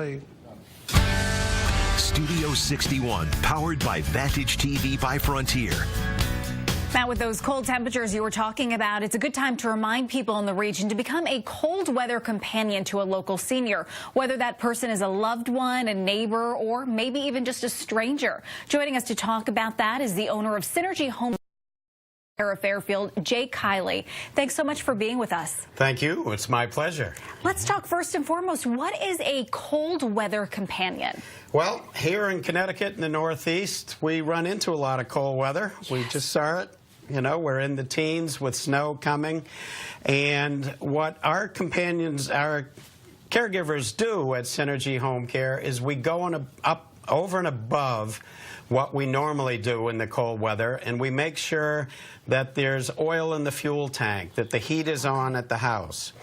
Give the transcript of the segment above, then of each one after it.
way. Studio 61, powered by Vantage TV by Frontier. Now, with those cold temperatures you were talking about, it's a good time to remind people in the region to become a cold weather companion to a local senior, whether that person is a loved one, a neighbor, or maybe even just a stranger. Joining us to talk about that is the owner of Synergy HomeCare of Fairfield, Jay Kiley. Thanks so much for being with us. Thank you. It's my pleasure. Let's talk first and foremost, what is a cold weather companion? Well, here in Connecticut in the Northeast, we run into a lot of cold weather. Yes. We just saw it. You know, we're in the teens with snow coming. And what our companions, our caregivers do at Synergy Home Care is we go up over and above what we normally do in the cold weather, and we make sure that there's oil in the fuel tank, that the heat is on at the house,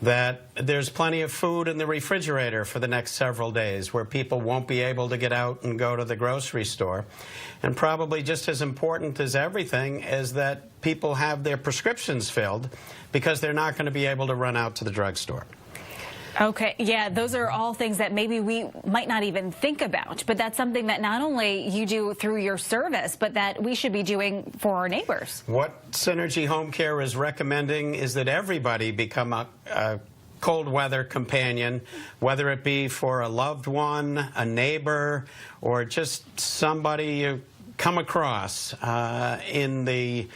that there's plenty of food in the refrigerator for the next several days where people won't be able to get out and go to the grocery store. And probably just as important as everything is that people have their prescriptions filled because they're not going to be able to run out to the drugstore. Okay, yeah, those are all things that maybe we might not even think about, but that's something that not only you do through your service, but that we should be doing for our neighbors. What Synergy Home Care is recommending is that everybody become a cold weather companion, whether it be for a loved one, a neighbor, or just somebody you come across in the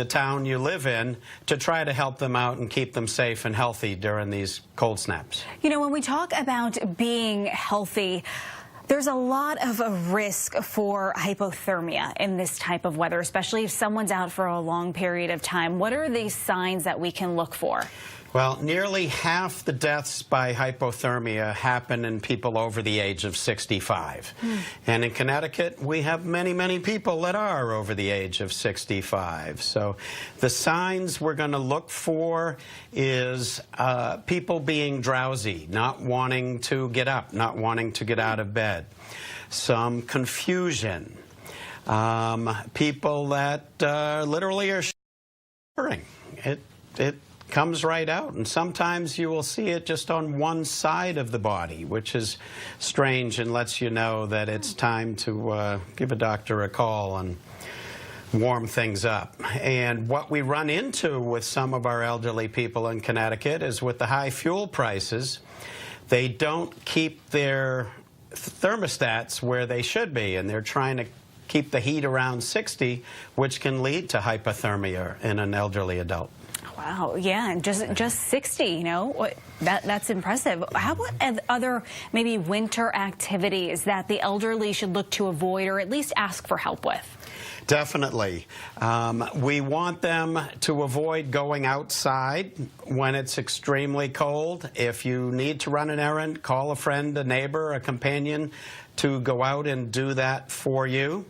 town you live in, to try to help them out and keep them safe and healthy during these cold snaps. You know, when we talk about being healthy, there's a lot of a risk for hypothermia in this type of weather, especially if someone's out for a long period of time. What are the signs that we can look for? Well, nearly half the deaths by hypothermia happen in people over the age of 65. And in Connecticut, we have many, many people that are over the age of 65. So the signs we're going to look for is people being drowsy, not wanting to get up, not wanting to get out of bed. Some confusion. People that literally are shivering. It comes right out, and sometimes you will see it just on one side of the body, which is strange and lets you know that it's time to give a doctor a call and warm things up. And what we run into with some of our elderly people in Connecticut is with the high fuel prices, they don't keep their thermostats where they should be, and they're trying to keep the heat around 60, which can lead to hypothermia in an elderly adult. Wow, yeah, and just 60, you know, that's impressive. How about other maybe winter activities that the elderly should look to avoid or at least ask for help with? Definitely. We want them to avoid going outside when it's extremely cold. If you need to run an errand, call a friend, a neighbor, a companion to go out and do that for you.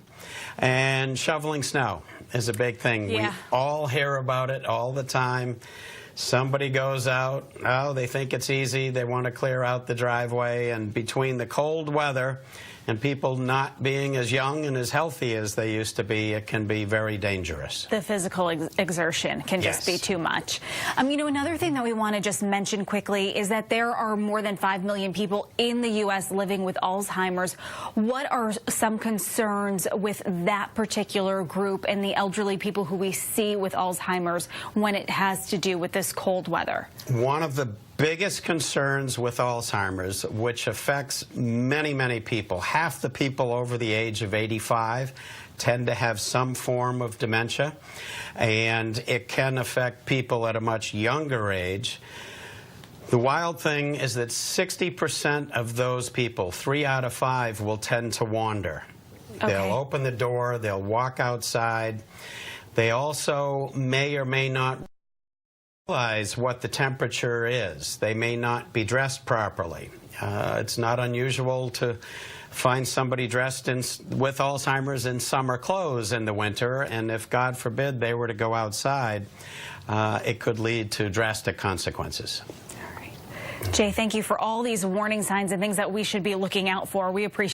And shoveling snow is a big thing. Yeah. We all hear about it all the time. Somebody goes out, oh, they think it's easy, they want to clear out the driveway, and between the cold weather and people not being as young and as healthy as they used to be, it can be very dangerous. The physical exertion can just be too much. You know, another thing that we want to just mention quickly is that there are more than 5 million people in the U.S. living with Alzheimer's. What are some concerns with that particular group and the elderly people who we see with Alzheimer's when it has to do with this cold weather? One of the biggest concerns with Alzheimer's, which affects many, many people, half the people over the age of 85 tend to have some form of dementia, and it can affect people at a much younger age. The wild thing is that 60% of those people, 3 out of 5, will tend to wander. Okay. They'll open the door, they'll walk outside. They also may or may not realize what the temperature is. They may not be dressed properly. It's not unusual to find somebody dressed with Alzheimer's in summer clothes in the winter, and if, God forbid, they were to go outside, it could lead to drastic consequences. All right. Jay, thank you for all these warning signs and things that we should be looking out for. We appreciate